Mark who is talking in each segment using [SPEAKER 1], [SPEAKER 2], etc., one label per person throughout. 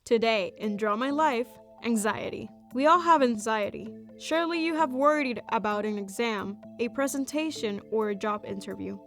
[SPEAKER 1] Today, in Draw My Life, anxiety. We all have anxiety. Surely you have worried about an exam, a presentation, or a job interview.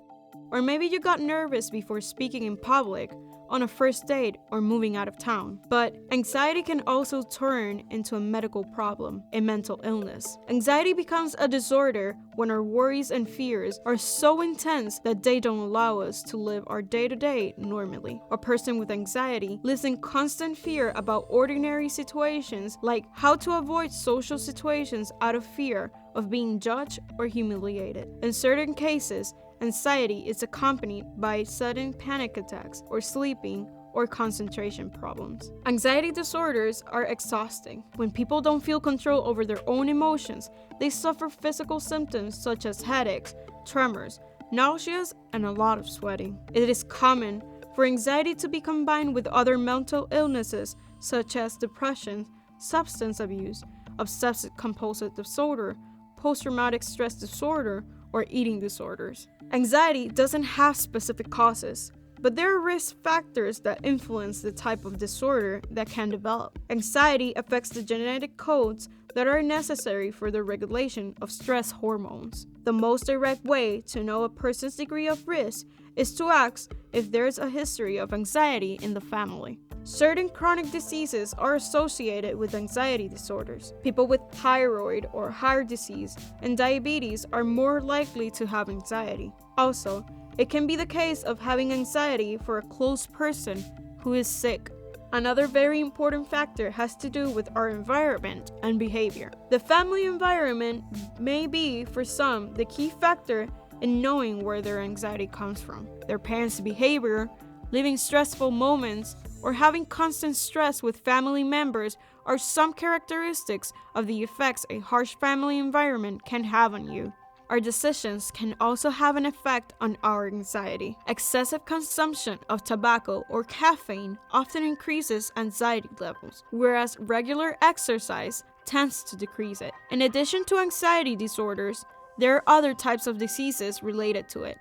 [SPEAKER 1] Or maybe you got nervous before speaking in public, on a first date, or moving out of town. But anxiety can also turn into a medical problem, a mental illness. Anxiety becomes a disorder when our worries and fears are so intense that they don't allow us to live our day-to-day normally. A person with anxiety lives in constant fear about ordinary situations, like how to avoid social situations out of fear of being judged or humiliated. In certain cases, anxiety is accompanied by sudden panic attacks or sleeping or concentration problems. Anxiety disorders are exhausting. When people don't feel control over their own emotions, they suffer physical symptoms such as headaches, tremors, nausea, and a lot of sweating. It is common for anxiety to be combined with other mental illnesses such as depression, substance abuse, obsessive compulsive disorder, post-traumatic stress disorder, or eating disorders. Anxiety doesn't have specific causes, but there are risk factors that influence the type of disorder that can develop. Anxiety affects the genetic codes that are necessary for the regulation of stress hormones. The most direct way to know a person's degree of risk is to ask if there is a history of anxiety in the family. Certain chronic diseases are associated with anxiety disorders. People with thyroid or heart disease and diabetes are more likely to have anxiety. Also, it can be the case of having anxiety for a close person who is sick. Another very important factor has to do with our environment and behavior. The family environment may be, for some, the key factor in knowing where their anxiety comes from. Their parents' behavior, living stressful moments, or having constant stress with family members are some characteristics of the effects a harsh family environment can have on you. Our decisions can also have an effect on our anxiety. Excessive consumption of tobacco or caffeine often increases anxiety levels, whereas regular exercise tends to decrease it. In addition to anxiety disorders, there are other types of diseases related to it.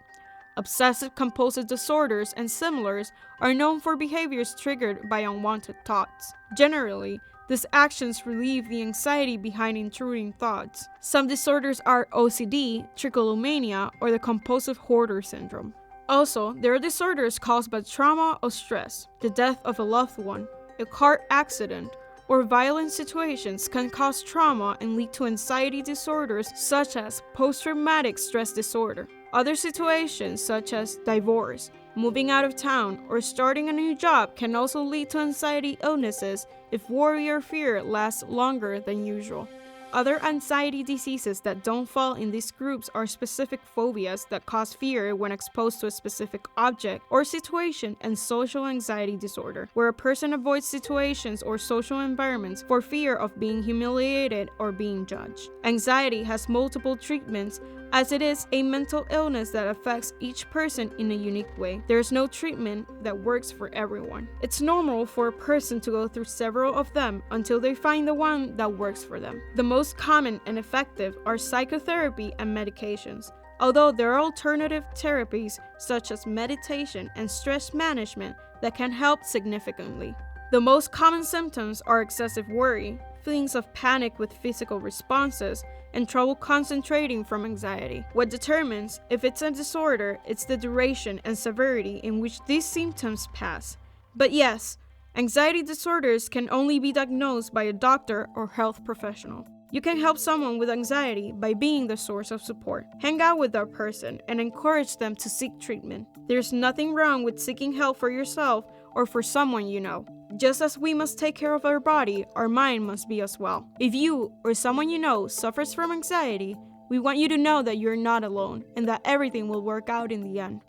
[SPEAKER 1] Obsessive compulsive disorders and similars are known for behaviors triggered by unwanted thoughts. Generally, these actions relieve the anxiety behind intruding thoughts. Some disorders are OCD, trichotillomania, or the compulsive hoarder syndrome. Also, there are disorders caused by trauma or stress. The death of a loved one, a car accident, or violent situations can cause trauma and lead to anxiety disorders such as post-traumatic stress disorder. Other situations such as divorce, moving out of town, or starting a new job can also lead to anxiety illnesses if worry or fear lasts longer than usual. Other anxiety diseases that don't fall in these groups are specific phobias that cause fear when exposed to a specific object or situation, and social anxiety disorder, where a person avoids situations or social environments for fear of being humiliated or being judged. Anxiety has multiple treatments, as it is a mental illness that affects each person in a unique way. There is no treatment that works for everyone. It's normal for a person to go through several of them until they find the one that works for them. The most common and effective are psychotherapy and medications, although there are alternative therapies such as meditation and stress management that can help significantly. The most common symptoms are excessive worry, feelings of panic with physical responses, and trouble concentrating from anxiety. What determines if it's a disorder is the duration and severity in which these symptoms pass. But yes, anxiety disorders can only be diagnosed by a doctor or health professional. You can help someone with anxiety by being the source of support. Hang out with that person and encourage them to seek treatment. There's nothing wrong with seeking help for yourself or for someone you know. Just as we must take care of our body, our mind must be as well. If you or someone you know suffers from anxiety, we want you to know that you're not alone and that everything will work out in the end.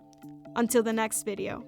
[SPEAKER 1] Until the next video.